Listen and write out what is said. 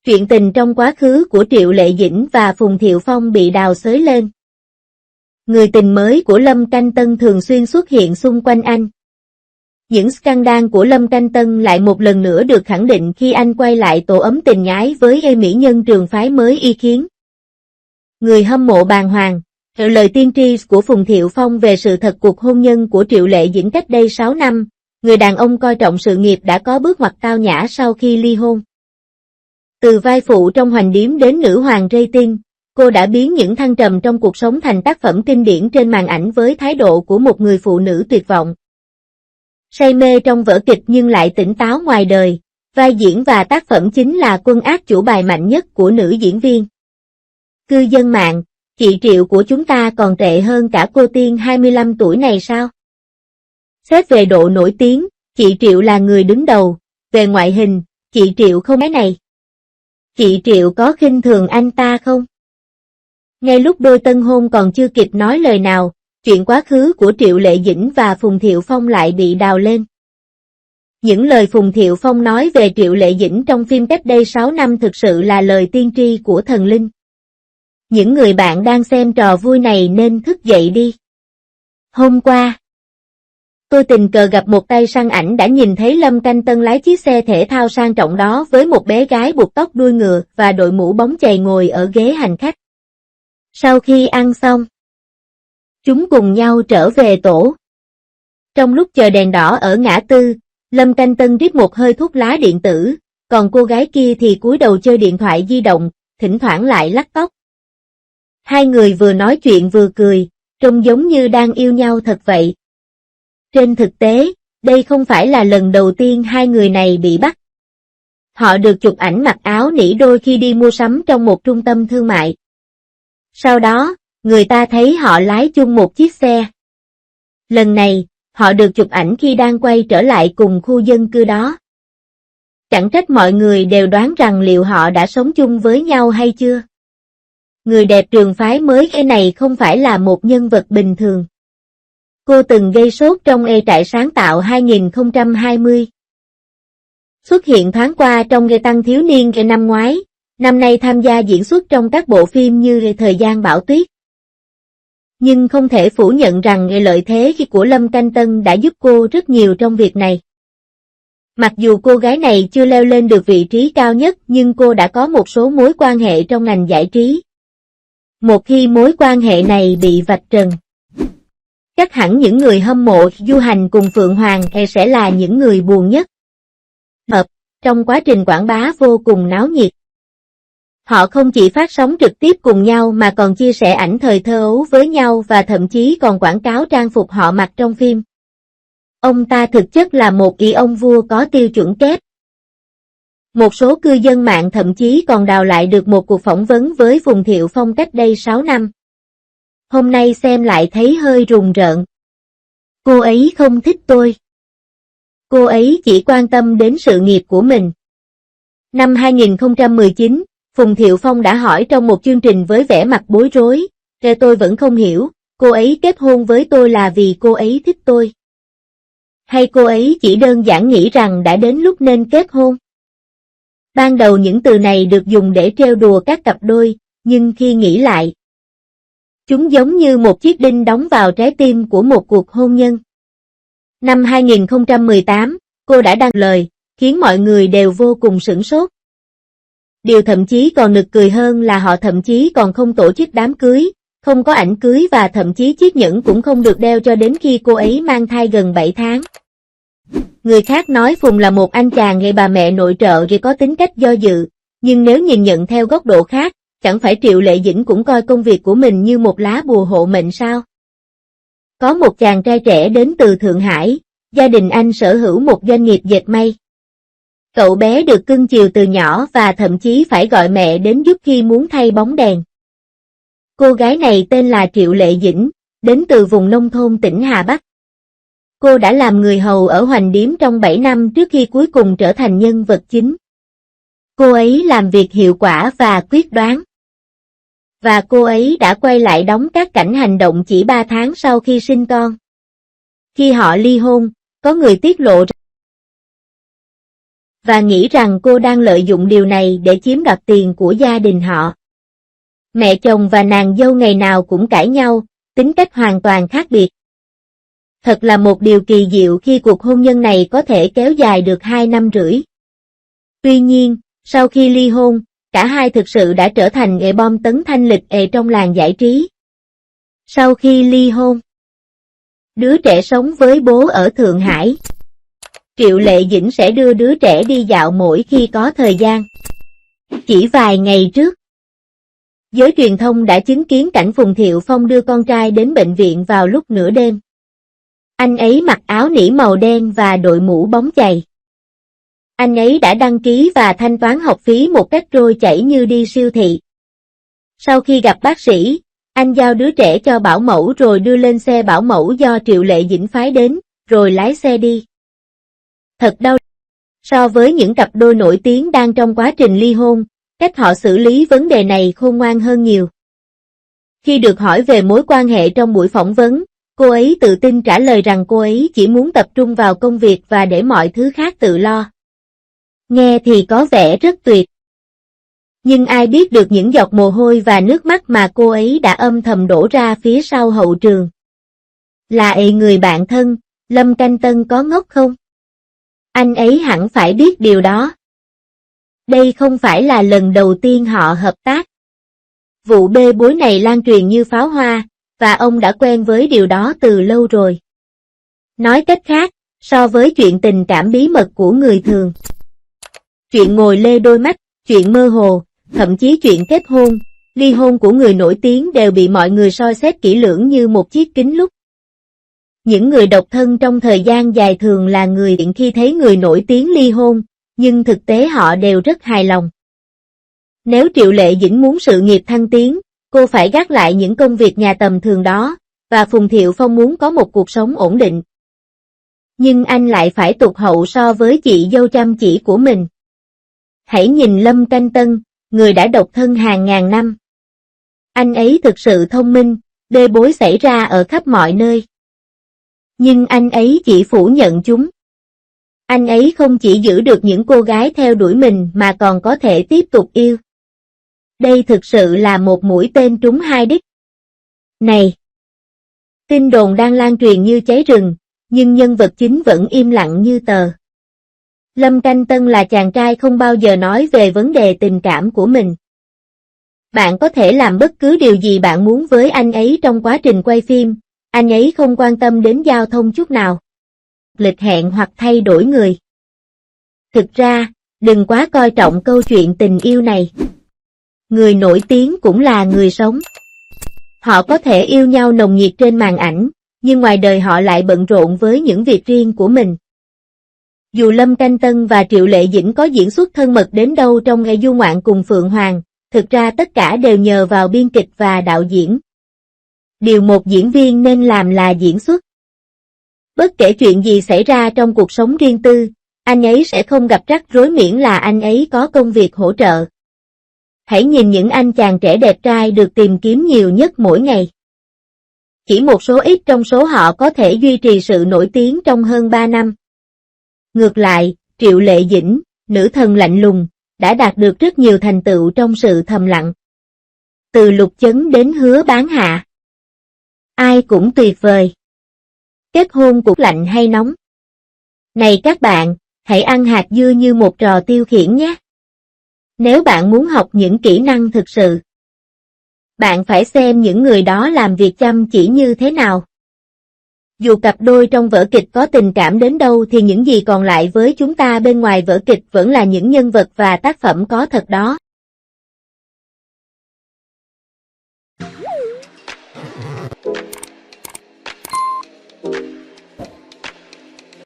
Chuyện tình trong quá khứ của Triệu Lệ Dĩnh và Phùng Thiệu Phong bị đào xới lên. Người tình mới của Lâm Canh Tân thường xuyên xuất hiện xung quanh anh. Những scandal của Lâm Canh Tân lại một lần nữa được khẳng định khi anh quay lại tổ ấm tình ái với mỹ nhân trường phái mới Y Khiến. Người hâm mộ bàng hoàng, lời tiên tri của Phùng Thiệu Phong về sự thật cuộc hôn nhân của Triệu Lệ Dĩnh cách đây 6 năm, người đàn ông coi trọng sự nghiệp đã có bước ngoặt tao nhã sau khi ly hôn. Từ vai phụ trong Hoành Điếm đến nữ hoàng rating, cô đã biến những thăng trầm trong cuộc sống thành tác phẩm kinh điển trên màn ảnh với thái độ của một người phụ nữ tuyệt vọng. Say mê trong vở kịch nhưng lại tỉnh táo ngoài đời, vai diễn và tác phẩm chính là quân át chủ bài mạnh nhất của nữ diễn viên. Cư dân mạng, chị Triệu của chúng ta còn tệ hơn cả cô Tiên 25 tuổi này sao? Xét về độ nổi tiếng, chị Triệu là người đứng đầu, về ngoại hình, chị Triệu không cái này. Chị Triệu có khinh thường anh ta không? Ngay lúc đôi tân hôn còn chưa kịp nói lời nào, chuyện quá khứ của Triệu Lệ Dĩnh và Phùng Thiệu Phong lại bị đào lên. Những lời Phùng Thiệu Phong nói về Triệu Lệ Dĩnh trong phim cách đây 6 năm thực sự là lời tiên tri của thần linh. Những người bạn đang xem trò vui này nên thức dậy đi. Hôm qua, tôi tình cờ gặp một tay săn ảnh đã nhìn thấy Lâm Canh Tân lái chiếc xe thể thao sang trọng đó với một bé gái buộc tóc đuôi ngựa và đội mũ bóng chày ngồi ở ghế hành khách. Sau khi ăn xong, chúng cùng nhau trở về tổ. Trong lúc chờ đèn đỏ ở ngã tư, Lâm Canh Tân rít một hơi thuốc lá điện tử, còn cô gái kia thì cúi đầu chơi điện thoại di động, thỉnh thoảng lại lắc tóc. Hai người vừa nói chuyện vừa cười, trông giống như đang yêu nhau thật vậy. Trên thực tế, đây không phải là lần đầu tiên hai người này bị bắt. Họ được chụp ảnh mặc áo nỉ đôi khi đi mua sắm trong một trung tâm thương mại. Sau đó, người ta thấy họ lái chung một chiếc xe. Lần này, họ được chụp ảnh khi đang quay trở lại cùng khu dân cư đó. Chẳng trách mọi người đều đoán rằng liệu họ đã sống chung với nhau hay chưa. Người đẹp trường phái mới cái này không phải là một nhân vật bình thường. Cô từng gây sốt trong trại sáng tạo 2020. Xuất hiện thoáng qua trong Tăng thiếu niên năm ngoái, năm nay tham gia diễn xuất trong các bộ phim như Thời gian bão tuyết. Nhưng không thể phủ nhận rằng lợi thế của Lâm Canh Tân đã giúp cô rất nhiều trong việc này. Mặc dù cô gái này chưa leo lên được vị trí cao nhất nhưng cô đã có một số mối quan hệ trong ngành giải trí. Một khi mối quan hệ này bị vạch trần, chắc hẳn những người hâm mộ du hành cùng Phượng Hoàng sẽ là những người buồn nhất. Trong quá trình quảng bá vô cùng náo nhiệt. Họ không chỉ phát sóng trực tiếp cùng nhau mà còn chia sẻ ảnh thời thơ ấu với nhau và thậm chí còn quảng cáo trang phục họ mặc trong phim. Ông ta thực chất là một ông vua có tiêu chuẩn kép. Một số cư dân mạng thậm chí còn đào lại được một cuộc phỏng vấn với Phùng Thiệu Phong cách đây 6 năm. Hôm nay xem lại thấy hơi rùng rợn. Cô ấy không thích tôi. Cô ấy chỉ quan tâm đến sự nghiệp của mình. Năm 2019, Phùng Thiệu Phong đã hỏi trong một chương trình với vẻ mặt bối rối, tôi vẫn không hiểu, cô ấy kết hôn với tôi là vì cô ấy thích tôi. Hay cô ấy chỉ đơn giản nghĩ rằng đã đến lúc nên kết hôn? Ban đầu những từ này được dùng để trêu đùa các cặp đôi, nhưng khi nghĩ lại, chúng giống như một chiếc đinh đóng vào trái tim của một cuộc hôn nhân. Năm 2018, cô đã đăng lời, khiến mọi người đều vô cùng sửng sốt. Điều thậm chí còn nực cười hơn là họ thậm chí còn không tổ chức đám cưới, không có ảnh cưới và thậm chí chiếc nhẫn cũng không được đeo cho đến khi cô ấy mang thai gần 7 tháng. Người khác nói Phùng là một anh chàng hay bà mẹ nội trợ thì có tính cách do dự, nhưng nếu nhìn nhận theo góc độ khác, chẳng phải Triệu Lệ Dĩnh cũng coi công việc của mình như một lá bùa hộ mệnh sao? Có một chàng trai trẻ đến từ Thượng Hải, gia đình anh sở hữu một doanh nghiệp dệt may. Cậu bé được cưng chiều từ nhỏ và thậm chí phải gọi mẹ đến giúp khi muốn thay bóng đèn. Cô gái này tên là Triệu Lệ Dĩnh, đến từ vùng nông thôn tỉnh Hà Bắc. Cô đã làm người hầu ở Hoành Điếm trong 7 năm trước khi cuối cùng trở thành nhân vật chính. Cô ấy làm việc hiệu quả và quyết đoán. Và cô ấy đã quay lại đóng các cảnh hành động chỉ 3 tháng sau khi sinh con. Khi họ ly hôn, có người tiết lộ và nghĩ rằng cô đang lợi dụng điều này để chiếm đoạt tiền của gia đình họ. Mẹ chồng và nàng dâu ngày nào cũng cãi nhau, tính cách hoàn toàn khác biệt. Thật là một điều kỳ diệu khi cuộc hôn nhân này có thể kéo dài được 2 năm rưỡi. Tuy nhiên, sau khi ly hôn, cả hai thực sự đã trở thành bom tấn thanh lịch trong làng giải trí. Sau khi ly hôn, đứa trẻ sống với bố ở Thượng Hải. Triệu Lệ Dĩnh sẽ đưa đứa trẻ đi dạo mỗi khi có thời gian. Chỉ vài ngày trước, giới truyền thông đã chứng kiến cảnh Phùng Thiệu Phong đưa con trai đến bệnh viện vào lúc nửa đêm. Anh ấy mặc áo nỉ màu đen và đội mũ bóng chày. Anh ấy đã đăng ký và thanh toán học phí một cách trôi chảy như đi siêu thị. Sau khi gặp bác sĩ, anh giao đứa trẻ cho bảo mẫu rồi đưa lên xe bảo mẫu do Triệu Lệ Dĩnh phái đến, rồi lái xe đi. Thật đau. So với những cặp đôi nổi tiếng đang trong quá trình ly hôn, cách họ xử lý vấn đề này khôn ngoan hơn nhiều. Khi được hỏi về mối quan hệ trong buổi phỏng vấn, cô ấy tự tin trả lời rằng cô ấy chỉ muốn tập trung vào công việc và để mọi thứ khác tự lo. Nghe thì có vẻ rất tuyệt. Nhưng ai biết được những giọt mồ hôi và nước mắt mà cô ấy đã âm thầm đổ ra phía sau hậu trường. Là người bạn thân, Lâm Canh Tân có ngốc không? Anh ấy hẳn phải biết điều đó. Đây không phải là lần đầu tiên họ hợp tác. Vụ bê bối này lan truyền như pháo hoa, và ông đã quen với điều đó từ lâu rồi. Nói cách khác, so với chuyện tình cảm bí mật của người thường, chuyện ngồi lê đôi mắt, chuyện mơ hồ, thậm chí chuyện kết hôn, ly hôn của người nổi tiếng đều bị mọi người soi xét kỹ lưỡng như một chiếc kính lúp. Những người độc thân trong thời gian dài thường là người tiện khi thấy người nổi tiếng ly hôn, nhưng thực tế họ đều rất hài lòng. Nếu Triệu Lệ Dĩnh muốn sự nghiệp thăng tiến, cô phải gác lại những công việc nhà tầm thường đó, và Phùng Thiệu Phong muốn có một cuộc sống ổn định. Nhưng anh lại phải tụt hậu so với chị dâu chăm chỉ của mình. Hãy nhìn Lâm Canh Tân, người đã độc thân hàng ngàn năm. Anh ấy thực sự thông minh, bê bối xảy ra ở khắp mọi nơi. Nhưng anh ấy chỉ phủ nhận chúng. Anh ấy không chỉ giữ được những cô gái theo đuổi mình mà còn có thể tiếp tục yêu. Đây thực sự là một mũi tên trúng hai đích. Này! Tin đồn đang lan truyền như cháy rừng, nhưng nhân vật chính vẫn im lặng như tờ. Lâm Canh Tân là chàng trai không bao giờ nói về vấn đề tình cảm của mình. Bạn có thể làm bất cứ điều gì bạn muốn với anh ấy trong quá trình quay phim, anh ấy không quan tâm đến giao thông chút nào. Lịch hẹn hoặc thay đổi người. Thực ra, đừng quá coi trọng câu chuyện tình yêu này. Người nổi tiếng cũng là người sống. Họ có thể yêu nhau nồng nhiệt trên màn ảnh, nhưng ngoài đời họ lại bận rộn với những việc riêng của mình. Dù Lâm Canh Tân và Triệu Lệ Dĩnh có diễn xuất thân mật đến đâu trong ngày du ngoạn cùng Phượng Hoàng, thực ra tất cả đều nhờ vào biên kịch và đạo diễn. Điều một diễn viên nên làm là diễn xuất. Bất kể chuyện gì xảy ra trong cuộc sống riêng tư, anh ấy sẽ không gặp rắc rối miễn là anh ấy có công việc hỗ trợ. Hãy nhìn những anh chàng trẻ đẹp trai được tìm kiếm nhiều nhất mỗi ngày. Chỉ một số ít trong số họ có thể duy trì sự nổi tiếng trong hơn 3 năm. Ngược lại, Triệu Lệ Dĩnh, nữ thần lạnh lùng, đã đạt được rất nhiều thành tựu trong sự thầm lặng. Từ Lục Chấn đến Hứa Bán Hạ. Ai cũng tuyệt vời. Kết hôn cũng lạnh hay nóng. Này các bạn, hãy ăn hạt dưa như một trò tiêu khiển nhé. Nếu bạn muốn học những kỹ năng thực sự, bạn phải xem những người đó làm việc chăm chỉ như thế nào. Dù cặp đôi trong vở kịch có tình cảm đến đâu thì những gì còn lại với chúng ta bên ngoài vở kịch vẫn là những nhân vật và tác phẩm có thật đó.